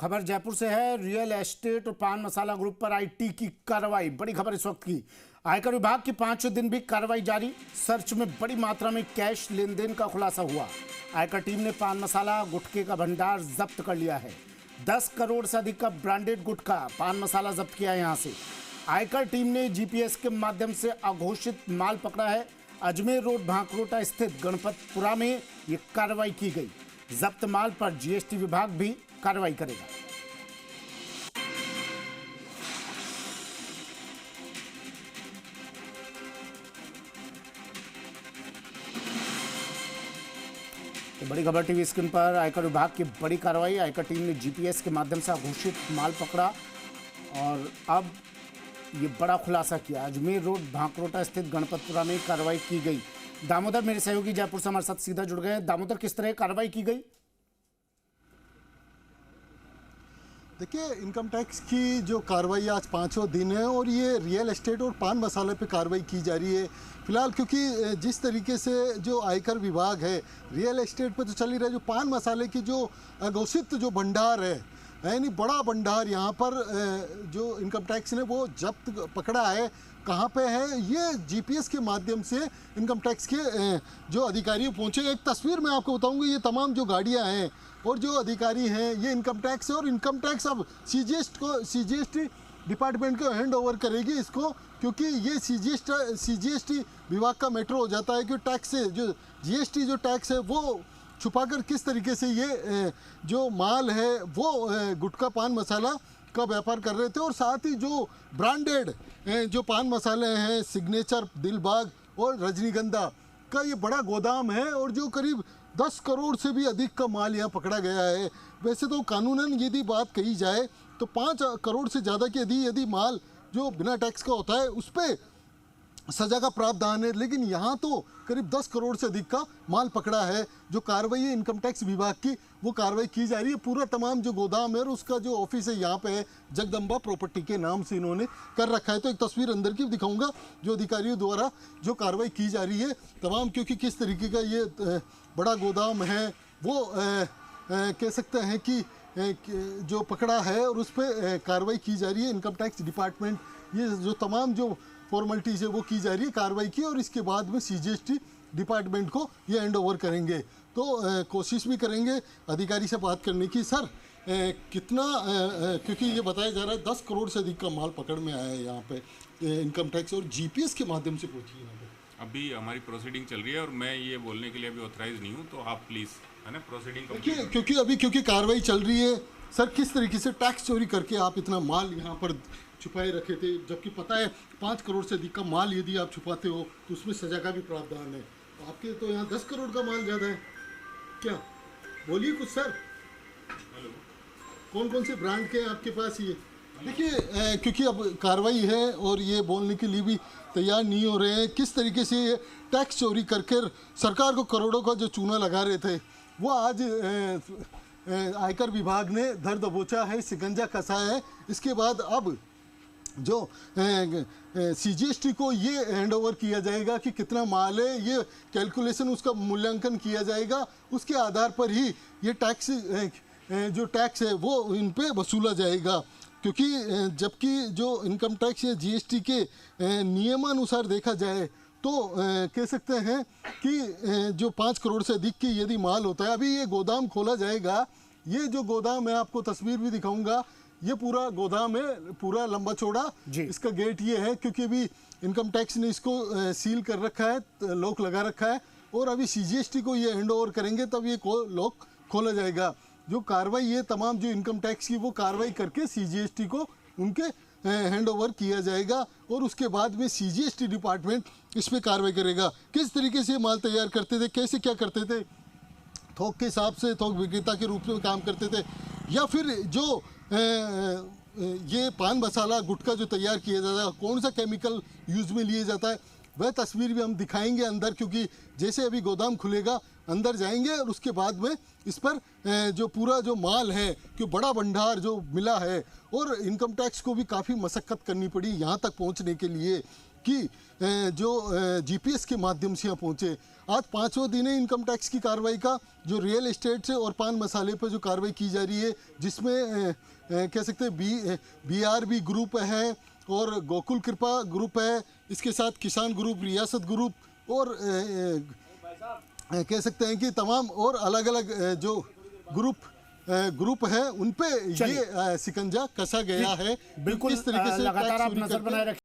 खबर जयपुर से है। रियल एस्टेट और पान मसाला ग्रुप पर आईटी की कार्रवाई। बड़ी खबर इस वक्त की। आयकर विभाग की 5वें दिन भी कार्रवाई जारी। सर्च में बड़ी मात्रा में कैश लेन देन का खुलासा हुआ। आयकर टीम ने पान मसाला गुटखे का भंडार जब्त कर लिया है। 10 करोड़ से अधिक का ब्रांडेड गुटखा पान मसाला जब्त किया है। यहाँ से आयकर टीम ने जीपीएस के माध्यम से अघोषित माल पकड़ा है। अजमेर रोड भांकरोटा स्थित गणपतपुरा में ये कार्रवाई की गई। जब्त माल पर जीएसटी विभाग भी कार्रवाई करेगा। तो बड़ी खबर टीवी स्क्रीन पर। आयकर विभाग की बड़ी कार्रवाई। आयकर टीम ने जीपीएस के माध्यम से घोषित माल पकड़ा और अब ये बड़ा खुलासा किया। अजमेर रोड भांकरोटा स्थित गणपतपुरा में कार्रवाई की गई। दामोदर मेरे सहयोगी जयपुर से हमारे साथ सीधा जुड़ गए। दामोदर, किस तरह कार्रवाई की गई? देखिए, इनकम टैक्स की जो कार्रवाई आज 5वां दिन है और ये रियल एस्टेट और पान मसाले पे कार्रवाई की जा रही है फिलहाल, क्योंकि जिस तरीके से जो आयकर विभाग है रियल एस्टेट पे तो चल ही रहा है, जो पान मसाले की जो अघोषित जो भंडार है यानी बड़ा भंडार यहाँ पर जो इनकम टैक्स ने वो जब्त पकड़ा है। कहाँ पे है? ये जीपीएस के माध्यम से इनकम टैक्स के जो अधिकारी पहुँचे। एक तस्वीर मैं आपको बताऊंगा। ये तमाम जो गाड़ियाँ हैं और जो अधिकारी हैं ये इनकम टैक्स है और इनकम टैक्स अब सीजीएसटी डिपार्टमेंट को हैंड ओवर करेगी इसको, क्योंकि ये सीजीएसटी विभाग का मैटर हो जाता है कि टैक्स से जो जीएसटी जो टैक्स है वो छुपाकर किस तरीके से ये जो माल है वो गुटखा पान मसाला का व्यापार कर रहे थे। और साथ ही जो ब्रांडेड जो पान मसाले हैं सिग्नेचर, दिलबाग और रजनीगंधा का ये बड़ा गोदाम है और जो करीब 10 करोड़ से भी अधिक का माल यहाँ पकड़ा गया है। वैसे तो कानूनन यदि बात कही जाए तो 5 करोड़ से ज़्यादा के यदि माल जो बिना टैक्स का होता है उस पर सजा का प्रावधान है, लेकिन यहाँ तो करीब 10 करोड़ से अधिक का माल पकड़ा है। जो कार्रवाई है इनकम टैक्स विभाग की वो कार्रवाई की जा रही है। पूरा तमाम जो गोदाम है और उसका जो ऑफिस है यहाँ पे है, जगदम्बा प्रॉपर्टी के नाम से इन्होंने कर रखा है। तो एक तस्वीर अंदर की दिखाऊंगा जो अधिकारियों द्वारा जो कार्रवाई की जा रही है तमाम, क्योंकि किस तरीके का ये बड़ा गोदाम है वो कह सकते हैं कि जो पकड़ा है और उस पर कार्रवाई की जा रही है। इनकम टैक्स डिपार्टमेंट ये जो तमाम जो फॉर्मेलिटीज है वो की जा रही है कार्रवाई की, और इसके बाद में सीजीएसटी डिपार्टमेंट को ये हैंड ओवर करेंगे। तो कोशिश भी करेंगे अधिकारी से बात करने की। सर कितना क्योंकि ये बताया जा रहा है 10 करोड़ से अधिक का माल पकड़ में आया है यहाँ पे इनकम टैक्स और जीपीएस के माध्यम से पहुँची है यहाँ पे। अभी हमारी प्रोसीडिंग चल रही है और मैं ये बोलने के लिए अभी ऑथराइज नहीं हूँ, तो आप प्लीज़ है ना प्रोसीडिंग क्योंकि कार्रवाई चल रही है। सर किस तरीके से टैक्स चोरी करके आप इतना माल यहाँ पर छुपाए रखे थे, जबकि पता है 5 करोड़ से अधिक का माल यदि आप छुपाते हो तो उसमें सजा का भी प्रावधान है। तो आपके तो यहाँ 10 करोड़ का माल ज़्यादा है क्या? बोलिए कुछ सर। हेलो, कौन कौन से ब्रांड के आपके पास ये? देखिए क्योंकि अब कार्रवाई है और ये बोलने के लिए भी तैयार नहीं हो रहे हैं किस तरीके से ये टैक्स चोरी करके सरकार को करोड़ों का जो चूना लगा रहे थे वो आज आयकर विभाग ने धर दबोचा है, शिकंजा कसा है। इसके बाद अब जो सीजीएसटी को ये हैंड ओवर किया जाएगा कि कितना माल है, ये कैलकुलेशन उसका मूल्यांकन किया जाएगा। उसके आधार पर ही ये टैक्स जो टैक्स है वो इन पे वसूला जाएगा, क्योंकि जबकि जो इनकम टैक्स या जीएसटी के नियमानुसार देखा जाए तो कह सकते हैं कि जो 5 करोड़ से अधिक की यदि माल होता है, अभी ये गोदाम खोला जाएगा। ये जो गोदाम है आपको तस्वीर भी दिखाऊंगा। ये पूरा गोदाम है, पूरा लंबा चौड़ा। इसका गेट ये है क्योंकि अभी इनकम टैक्स ने इसको सील कर रखा है, लॉक लगा रखा है और अभी सीजीएसटी को ये हैंड ओवर करेंगे तब ये लॉक खोला जाएगा। जो कार्रवाई है तमाम जो इनकम टैक्स की वो कार्रवाई करके सीजीएसटी को उनके हैंड ओवर किया जाएगा और उसके बाद में सीजीएसटी डिपार्टमेंट इस पर कार्रवाई करेगा। किस तरीके से माल तैयार करते थे, कैसे क्या करते थे, थोक के हिसाब से थोक विक्रेता के रूप में काम करते थे या फिर जो ये पान मसाला गुटखा जो तैयार किया जाता है कौन सा केमिकल यूज़ में लिया जाता है, वह तस्वीर भी हम दिखाएंगे अंदर, क्योंकि जैसे अभी गोदाम खुलेगा अंदर जाएंगे और उसके बाद में इस पर जो पूरा जो माल है कि बड़ा भंडार जो मिला है और इनकम टैक्स को भी काफ़ी मशक्क़त करनी पड़ी यहाँ तक पहुँचने के लिए। कि जो जीपीएस के माध्यम से यहाँ पहुँचे। आज 5वां दिन है इनकम टैक्स की कार्रवाई का, जो रियल एस्टेट से और पान मसाले पर जो कार्रवाई की जा रही है, जिसमें कह सकते हैं BRB ग्रुप है और गोकुल कृपा ग्रुप है, इसके साथ किसान ग्रुप, रियासत ग्रुप और कह सकते हैं कि तमाम और अलग अलग जो ग्रुप है उन पे ये शिकंजा कसा गया है। बिल्कुल किस तरीके से लगातार टैक्स आप चोरी नजर करके बनाए रखें।